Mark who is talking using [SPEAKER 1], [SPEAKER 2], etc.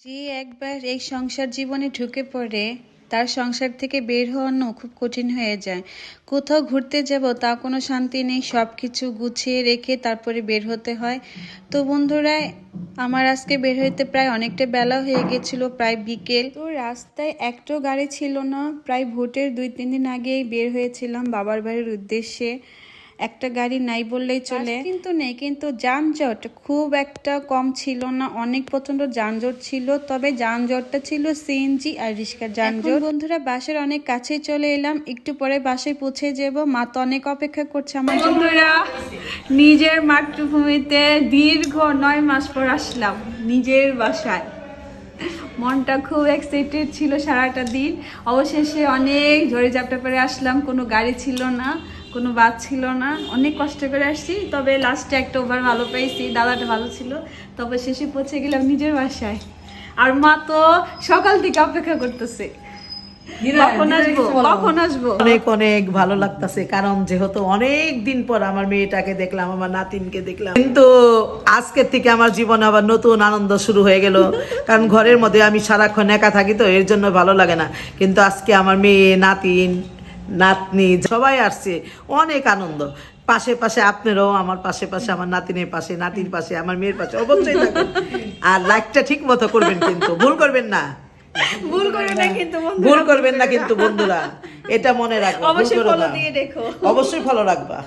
[SPEAKER 1] যে একবার এই সংসার জীবনে ঢুকে পড়ে তার সংসার থেকে বের হওয়ানো খুব কঠিন হয়ে যায়। কোথাও ঘুরতে যাব তা কোনো শান্তি নেই, সব কিছু গুছিয়ে রেখে তারপরে বের হতে হয়। তো বন্ধুরা, আমার আজকে বের হইতে প্রায় অনেকটা বেলা হয়ে গেছিল, প্রায় বিকেল। তো রাস্তায় একটাও গাড়ি ছিল না, প্রায় ভোটের 2-3 দিন আগেই বের হয়েছিলাম বাবার বাড়ির উদ্দেশ্যে। একটা গাড়ি নাই বললেই চলে, কিন্তু নেই, কিন্তু যানজট খুব একটা কম ছিল না, অনেক প্রচন্ড যানজট ছিল। তবে যানজটটা ছিল সিএনজি আর রিক্সার যানজট। বন্ধুরা, বাসার অনেক কাছে চলে এলাম, একটু পরে বাসায় পৌঁছে যাব। মা তো অনেক অপেক্ষা করছে আমার জন্য। বন্ধুরা, নিজের মাতৃভূমিতে দীর্ঘ 9 মাস পর আসলাম নিজের বাসায়। মনটা খুব এক্সাইটেড ছিল সারাটা দিন। অবশেষে অনেক ঝড়ে ঝাপটা পরে আসলাম, কোনো গাড়ি ছিল না, কোনো বাস ছিল না, অনেক কষ্ট করে আসছি। তবে লাস্টে একটা ওভার ভালো পেয়েছি, দাদাটা ভালো ছিল। তবে শেষে পৌঁছে গেলাম নিজের বাসায়। আর মা তো সকাল থেকে অপেক্ষা করতেছে কখন আসবো।
[SPEAKER 2] অনেক অনেক ভালো লাগতেছে, কারণ যেহেতু অনেক দিন পর আমার মেয়েটাকে দেখলাম, আমার নাতিনকে দেখলাম। কিন্তু আজকের থেকে আমার জীবনে আবার নতুন আনন্দ শুরু হয়ে গেল। কারণ ঘরের মধ্যে আমি সারাক্ষণ একা থাকি, তো এর জন্য ভালো লাগে না। কিন্তু আজকে আমার মেয়ে, নাতিন, নাতনি সবাই আসছে, অনেক আনন্দ। পাশে পাশে আপনারাও আমার পাশে পাশে, আমার নাতিনের পাশে, নাতির পাশে, আমার মেয়ের পাশে অবশ্যই থাকবেন। আর লাইকটা ঠিক মতো করবেন, কিন্তু ভুল করবেন না।
[SPEAKER 1] ভুল করবে না কিন্তু বন্ধুরা,
[SPEAKER 2] ভুল করবেন না কিন্তু বন্ধুরা, এটা মনে রাখবেন।
[SPEAKER 1] অবশ্যই ফলো দিয়ে দেখো,
[SPEAKER 2] অবশ্যই ফলো রাখবা।